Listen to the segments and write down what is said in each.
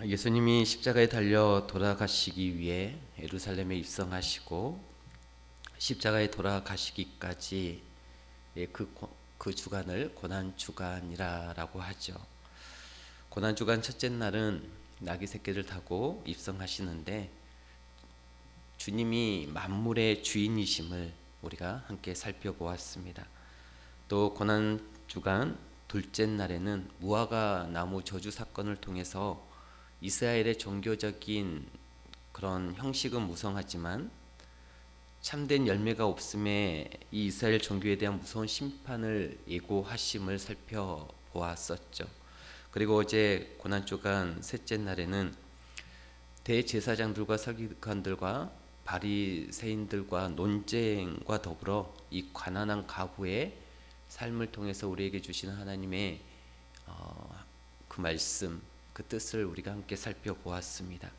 예수님이 십자가에 달려 돌아가시기 위해 예루살렘에 입성하시고 십자가에 돌아가시기까지 그 주간을 고난주간이라고 하죠. 고난주간 첫째 날은 나귀 새끼를 타고 입성하시는데 주님이 만물의 주인이심을 우리가 함께 살펴보았습니다. 또 고난주간 둘째 날에는 무화과 나무 저주 사건을 통해서 이스라엘의 종교적인 그런 형식은 무성하지만 참된 열매가 없음에 이 이스라엘 종교에 대한 무서운 심판을 예고하심을 살펴보았었죠. 그리고 어제 고난주간 셋째 날에는 대제사장들과 서기관들과 바리새인들과 논쟁과 더불어 이 가난한 가부의 삶을 통해서 우리에게 주시는 하나님의 그 말씀, 그 뜻을 우리가 함께 살펴보았습니다.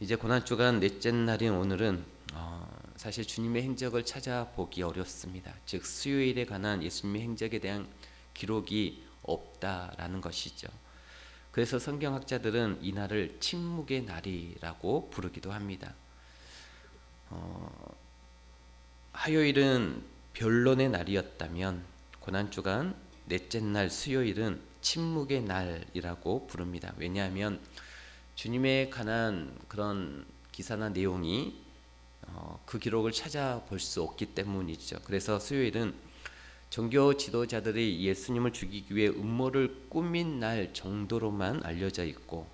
이제 고난주간 넷째 날인 오늘은 사실 주님의 행적을 찾아보기 어렵습니다. 즉 수요일에 관한 예수님의 행적에 대한 기록이 없다라는 것이죠. 그래서 성경학자들은 이 날을 침묵의 날이라고 부르기도 합니다. 화요일은 변론의 날이었다면 고난주간 넷째 날 수요일은 침묵의 날이라고 부릅니다. 왜냐하면 주님에 관한 그런 기사나 내용이 그 기록을 찾아볼 수 없기 때문이죠. 그래서 수요일은 종교 지도자들이 예수님을 죽이기 위해 음모를 꾸민 날 정도로만 알려져 있고,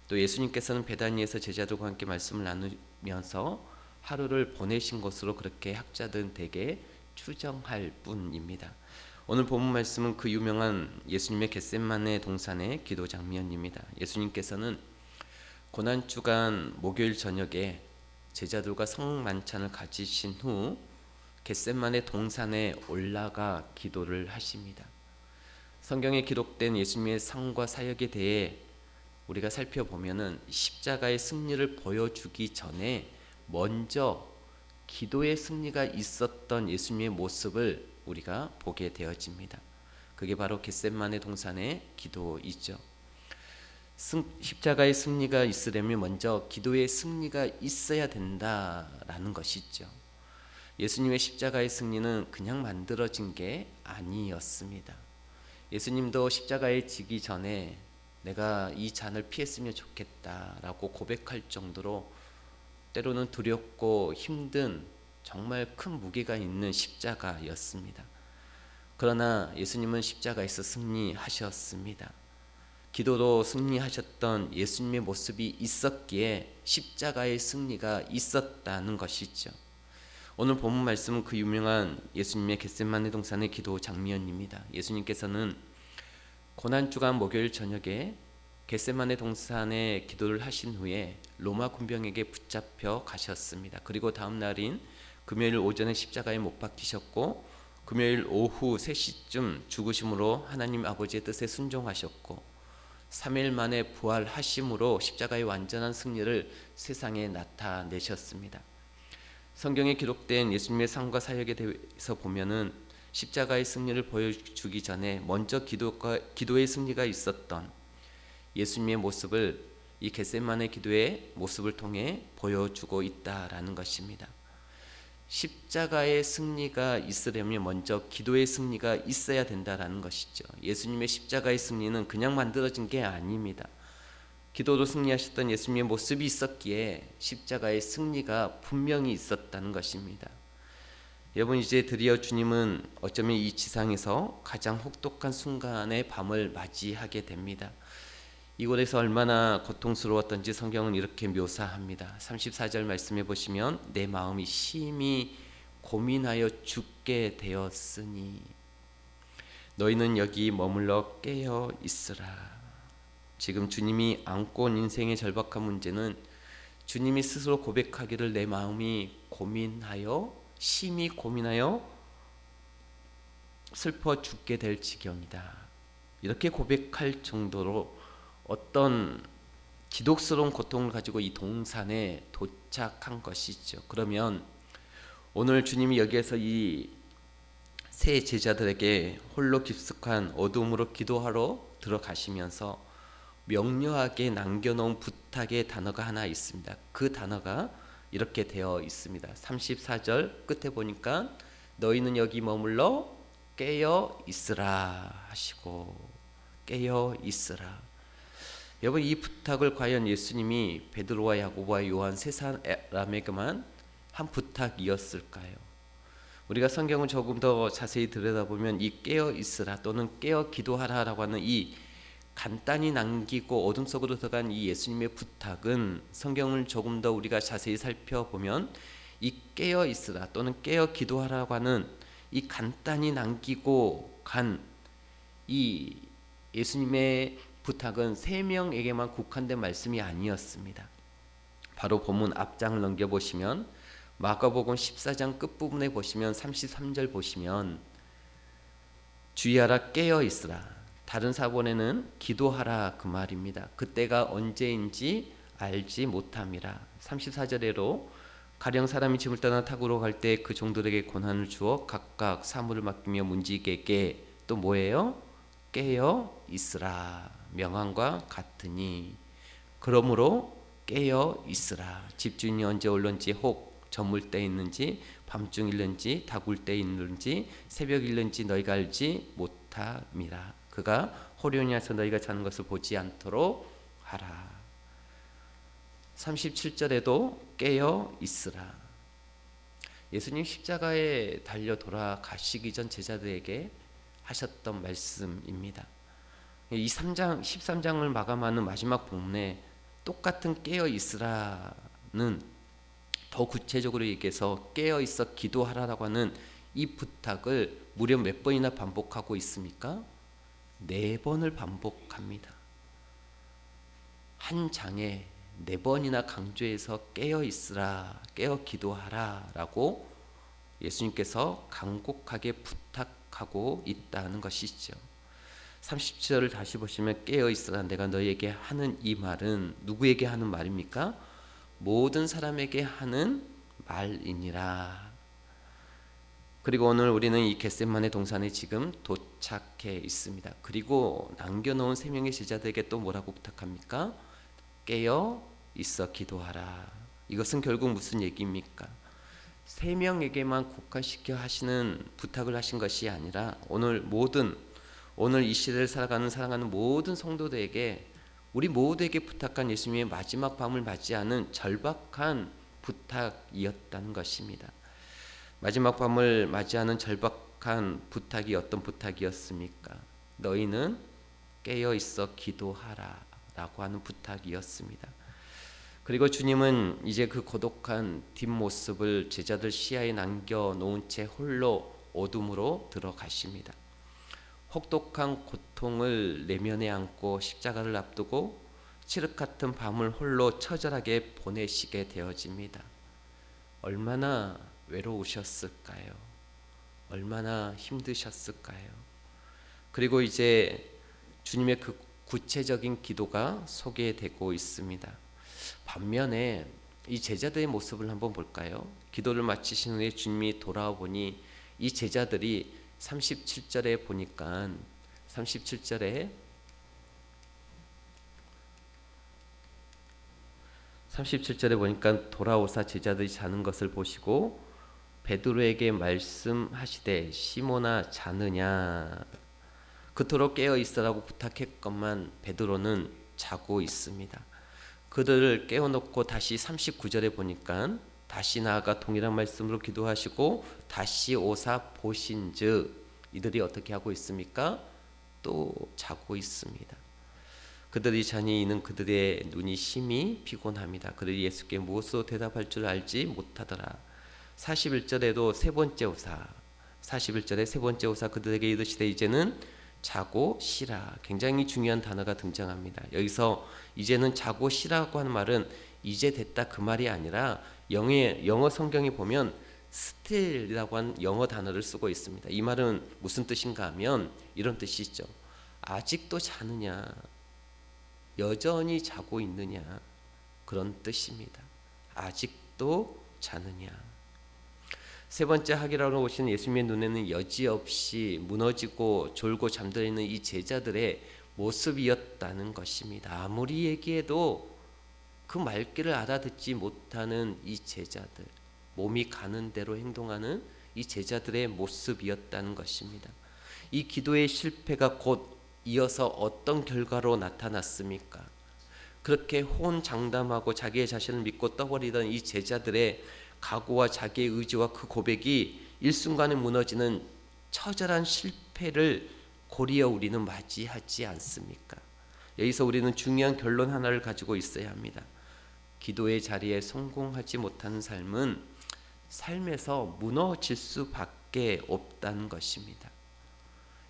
또 예수님께서는 베다니에서 제자들과 함께 말씀을 나누면서 하루를 보내신 것으로 그렇게 학자들은 대개 추정할 뿐입니다. 오늘 본문 말씀은 그 유명한 예수님의 겟세마네 동산의 기도 장면입니다. 예수님께서는 고난주간 목요일 저녁에 제자들과 성만찬을 가지신 후 겟세마네 동산에 올라가 기도를 하십니다. 성경에 기록된 예수님의 삶과 사역에 대해 우리가 살펴보면은 십자가의 승리를 보여주기 전에 먼저 기도의 승리가 있었던 예수님의 모습을 우리가 보게 되어집니다. 그게 바로 겟세마네 동산의 기도이죠. 십자가의 승리가 있으려면 먼저 기도의 승리가 있어야 된다라는 것이죠. 예수님의 십자가의 승리는 그냥 만들어진 게 아니었습니다. 예수님도 십자가에 지기 전에 내가 이 잔을 피했으면 좋겠다라고 고백할 정도로 때로는 두렵고 힘든 정말 큰 무게가 있는 십자가였습니다. 그러나 예수님은 십자가에서 승리하셨습니다. 기도로 승리하셨던 예수님의 모습이 있었기에 십자가의 승리가 있었다는 것이죠. 오늘 본문 말씀은 그 유명한 예수님의 겟세마네 동산의 기도 장면입니다. 예수님께서는 고난주간 목요일 저녁에 겟세마네 동산에 기도를 하신 후에 로마 군병에게 붙잡혀 가셨습니다. 그리고 다음 날인 금요일 오전에 십자가에 못 박히셨고 금요일 오후 3시쯤 죽으심으로 하나님 아버지의 뜻에 순종하셨고 3일 만에 부활하심으로 십자가의 완전한 승리를 세상에 나타내셨습니다. 성경에 기록된 예수님의 삶과 사역에 대해서 보면은 십자가의 승리를 보여주기 전에 먼저 기도의 승리가 있었던 예수님의 모습을 이 겟세마네 기도의 모습을 통해 보여주고 있다라는 것입니다. 십자가의 승리가 있으려면 먼저 기도의 승리가 있어야 된다라는 것이죠. 예수님의 십자가의 승리는 그냥 만들어진 게 아닙니다. 기도로 승리하셨던 예수님의 모습이 있었기에 십자가의 승리가 분명히 있었다는 것입니다. 여러분, 이제 드디어 주님은 어쩌면 이 지상에서 가장 혹독한 순간의 밤을 맞이하게 됩니다. 이곳에서 얼마나 고통스러웠던지 성경은 이렇게 묘사합니다. 34절 말씀해 보시면 내 마음이 심히 고민하여 죽게 되었으니 너희는 여기 머물러 깨어 있으라. 지금 주님이 안고 온 인생의 절박한 문제는 주님이 스스로 고백하기를 내 마음이 심히 고민하여 슬퍼 죽게 될 지경이다. 이렇게 고백할 정도로 어떤 기독스러운 고통을 가지고 이 동산에 도착한 것이죠. 그러면 오늘 주님이 여기에서 이 세 제자들에게 홀로 깊숙한 어둠으로 기도하러 들어가시면서 명료하게 남겨놓은 부탁의 단어가 하나 있습니다. 그 단어가 이렇게 되어 있습니다. 34절 끝에 보니까 너희는 여기 머물러 깨어 있으라 하시고, 깨어 있으라. 여러분, 이 부탁을 과연 예수님이 베드로와 야고보와 요한 세 사람에게만 한 부탁이었을까요? 우리가 성경을 조금 더 자세히 들여다보면 이 깨어 있으라 또는 깨어 기도하라라고 하는 이 간단히 남기고 어둠 속으로 들어간 이 예수님의 부탁은, 성경을 조금 더 우리가 자세히 살펴보면 이 깨어 있으라 또는 깨어 기도하라고 하는 이 간단히 남기고 간 이 예수님의 부탁은 세 명에게만 국한된 말씀이 아니었습니다. 바로 본문 앞장을 넘겨보시면 마가복음 14장 끝부분에 보시면 33절 보시면 주의하라 깨어 있으라, 다른 사본에는 기도하라 그 말입니다. 그때가 언제인지 알지 못함이라. 34절에로 가령 사람이 짐을 떠나 탁으로 갈 때 그 종들에게 권한을 주어 각각 사물을 맡기며 문지기에게 또 뭐예요? 깨어 있으라 명함과 같으니, 그러므로 깨어 있으라. 집주인이 언제 올런지, 혹 저물 때 있는지, 밤중일는지, 다굴 때 있는지, 새벽일는지 너희가 알지 못함이라. 그가 호련히 와서 너희가 자는 것을 보지 않도록 하라. 37절에도 깨어 있으라. 예수님 십자가에 달려 돌아가시기 전 제자들에게 하셨던 말씀입니다. 이 13장을 마감하는 마지막 본문에 똑같은 깨어 있으라는, 더 구체적으로 얘기해서 깨어 있어 기도하라라고 하는 이 부탁을 무려 몇 번이나 반복하고 있습니까? 4번을 반복합니다. 한 장에 4번이나 강조해서 깨어 있으라, 깨어 기도하라라고 예수님께서 간곡하게 부탁하고 있다는 것이죠. 30절을 다시 보시면 깨어 있으라 내가 너희에게 하는 이 말은 누구에게 하는 말입니까? 모든 사람에게 하는 말이니라. 그리고 오늘 우리는 이 겟세마네 동산에 지금 도착해 있습니다. 그리고 남겨놓은 3명의 제자들에게 또 뭐라고 부탁합니까? 깨어 있어 기도하라. 이것은 결국 무슨 얘기입니까? 3명에게만 국한시켜 하시는 부탁을 하신 것이 아니라 오늘 이 시대를 살아가는 모든 성도들에게, 우리 모두에게 부탁한 예수님의 마지막 밤을 맞이하는 절박한 부탁이었다는 것입니다. 마지막 밤을 맞이하는 절박한 부탁이 어떤 부탁이었습니까? 너희는 깨어 있어 기도하라 라고 하는 부탁이었습니다. 그리고 주님은 이제 그 고독한 뒷모습을 제자들 시야에 남겨놓은 채 홀로 어둠으로 들어가십니다. 혹독한 고통을 내면에 안고 십자가를 앞두고 칠흑 같은 밤을 홀로 처절하게 보내시게 되어집니다. 얼마나 외로우셨을까요? 얼마나 힘드셨을까요? 그리고 이제 주님의 그 구체적인 기도가 소개되고 있습니다. 반면에 이 제자들의 모습을 한번 볼까요? 기도를 마치신 후에 주님이 돌아와 보니 이 제자들이 37절에 보니까 37절에 보니까 돌아오사 제자들이 자는 것을 보시고 베드로에게 말씀하시되 시몬아 자느냐. 그토록 깨어 있으라고 부탁했건만 베드로는 자고 있습니다. 그들을 깨워놓고 다시 39절에 보니까 다시 나아가 동일한 말씀으로 기도하시고 다시 오사 보신즉 이들이 어떻게 하고 있습니까? 또 자고 있습니다. 그들이 자니 이는 그들의 눈이 심히 피곤합니다. 그들이 예수께 무엇으로 대답할 줄 알지 못하더라. 41절에도 3번째 오사, 41절에 3번째 오사 그들에게 이르시되 이제는 자고 쉬라. 굉장히 중요한 단어가 등장합니다. 여기서 이제는 자고 쉬라고 하는 말은 이제 됐다 그 말이 아니라 영어 성경에 보면 still이라고 하는 영어 단어를 쓰고 있습니다. 이 말은 무슨 뜻인가 하면 이런 뜻이 있죠. 아직도 자느냐, 여전히 자고 있느냐, 그런 뜻입니다. 아직도 자느냐. 세 번째 하기라로 오신 예수님의 눈에는 여지없이 무너지고 졸고 잠들어 있는 이 제자들의 모습이었다는 것입니다. 아무리 얘기해도 그 말귀를 알아듣지 못하는 이 제자들, 몸이 가는 대로 행동하는 이 제자들의 모습이었다는 것입니다. 이 기도의 실패가 곧 이어서 어떤 결과로 나타났습니까? 그렇게 호언장담하고 자기의 자신을 믿고 떠버리던 이 제자들의 각오와 자기의 의지와 그 고백이 일순간에 무너지는 처절한 실패를 고리어 우리는 맞이하지 않습니까? 여기서 우리는 중요한 결론 하나를 가지고 있어야 합니다. 기도의 자리에 성공하지 못하는 삶은 삶에서 무너질 수밖에 없다는 것입니다.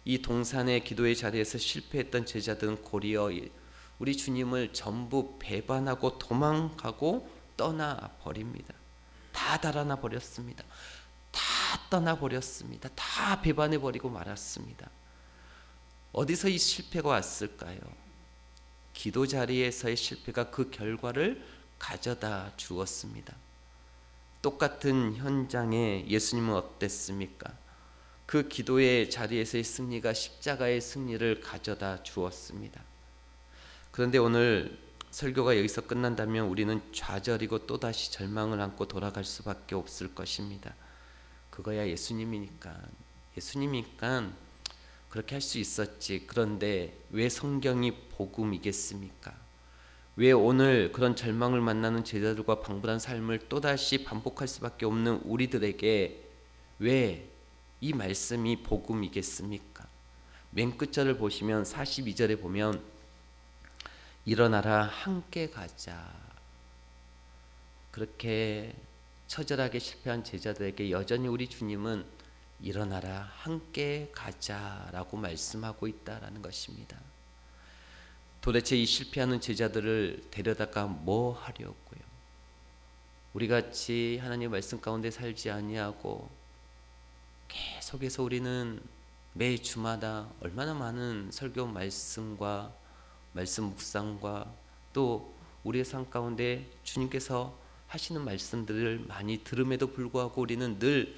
이 동산의 기도의 자리에서 실패했던 제자들은 고리어 우리 주님을 전부 배반하고 도망가고 떠나버립니다. 다 달아나 버렸습니다. 다 떠나버렸습니다. 다 배반해버리고 말았습니다. 어디서 이 실패가 왔을까요? 기도 자리에서의 실패가 그 결과를 가져다 주었습니다. 똑같은 현장에 예수님은 어땠습니까? 그 기도의 자리에서의 승리가 십자가의 승리를 가져다 주었습니다. 그런데 오늘 설교가 여기서 끝난다면 우리는 좌절이고 또다시 절망을 안고 돌아갈 수밖에 없을 것입니다. 그거야 예수님이니까 그렇게 할 수 있었지. 그런데 왜 성경이 복음이겠습니까? 왜 오늘 그런 절망을 만나는 제자들과 방불한 삶을 또다시 반복할 수밖에 없는 우리들에게 왜 이 말씀이 복음이겠습니까? 맨 끝절을 보시면 42절에 보면 일어나라 함께 가자. 그렇게 처절하게 실패한 제자들에게 여전히 우리 주님은 일어나라 함께 가자라고 말씀하고 있다라는 것입니다. 도대체 이 실패하는 제자들을 데려다가 뭐 하려고요? 우리같이 하나님의 말씀 가운데 살지 아니하고 계속해서 우리는 매 주마다 얼마나 많은 설교 말씀과 말씀 묵상과 또 우리의 삶 가운데 주님께서 하시는 말씀들을 많이 들음에도 불구하고 우리는 늘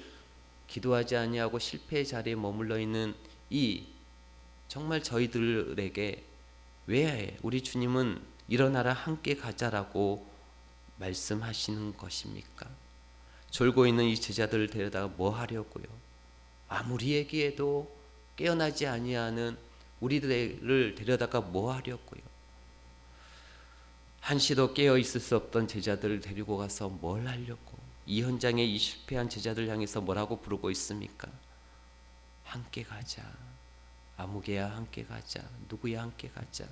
기도하지 아니하고 실패의 자리에 머물러 있는 이 정말 저희들에게 왜 우리 주님은 일어나라 함께 가자라고 말씀하시는 것입니까? 졸고 있는 이 제자들을 데려다가 뭐 하려고요? 아무리 얘기해도 깨어나지 아니하는 우리들을 데려다가 뭐 하려고요? 한시도 깨어 있을 수 없던 제자들을 데리고 가서 뭘 하려고? 이 현장에 이 실패한 제자들 향해서 뭐라고 부르고 있습니까? 함께 가자. 아무개야 함께 가자. 누구야 함께 가자.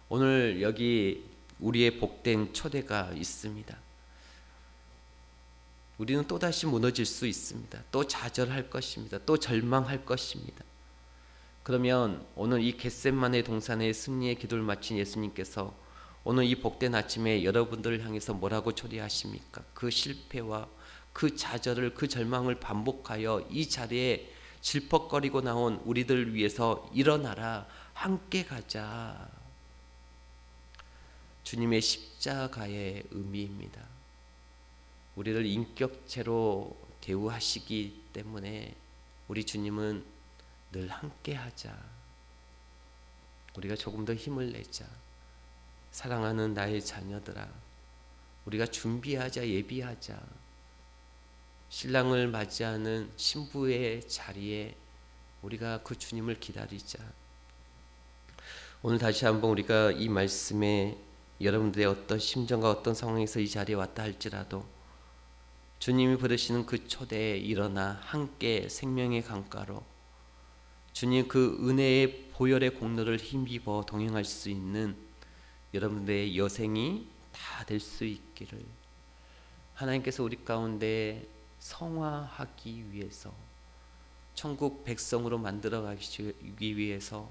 오늘 여기 우리의 복된 초대가 있습니다. 우리는 또다시 무너질 수 있습니다. 또 좌절할 것입니다. 또 절망할 것입니다. 그러면 오늘 이 겟세마네 동산의 승리의 기도를 마친 예수님께서 오늘 이 복된 아침에 여러분들을 향해서 뭐라고 초대하십니까? 그 실패와 그 좌절을 그 절망을 반복하여 이 자리에 질퍽거리고 나온 우리들을 위해서 일어나라 함께 가자. 주님의 십자가의 의미입니다. 우리를 인격체로 대우하시기 때문에 우리 주님은 늘 함께 하자. 우리가 조금 더 힘을 내자. 사랑하는 나의 자녀들아, 우리가 준비하자, 예비하자. 신랑을 맞이하는 신부의 자리에 우리가 그 주님을 기다리자. 오늘 다시 한번 우리가 이 말씀에 여러분들의 어떤 심정과 어떤 상황에서 이 자리에 왔다 할지라도 주님이 부르시는 그 초대에 일어나 함께 생명의 강가로 주님 그 은혜의 보혈의 공로를 힘입어 동행할 수 있는 여러분들의 여생이 다 될 수 있기를 하나님께서 우리 가운데 성화하기 위해서 천국 백성으로 만들어 가시기 위해서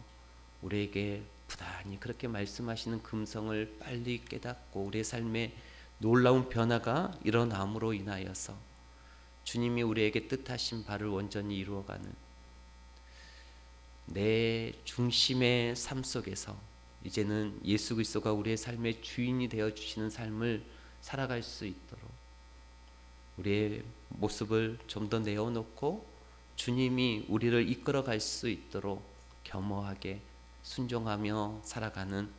우리에게 부단히 그렇게 말씀하시는 금성을 빨리 깨닫고 우리의 삶에 놀라운 변화가 일어남으로 인하여서 주님이 우리에게 뜻하신 바를 온전히 이루어가는 내 중심의 삶 속에서 이제는 예수 그리스도가 우리의 삶의 주인이 되어 주시는 삶을 살아갈 수 있도록 우리의 모습을 좀 더 내어놓고 주님이 우리를 이끌어 갈 수 있도록 겸허하게 순종하며 살아가는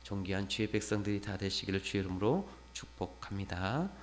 존귀한 주의 백성들이 다 되시기를 주의 이름으로 축복합니다.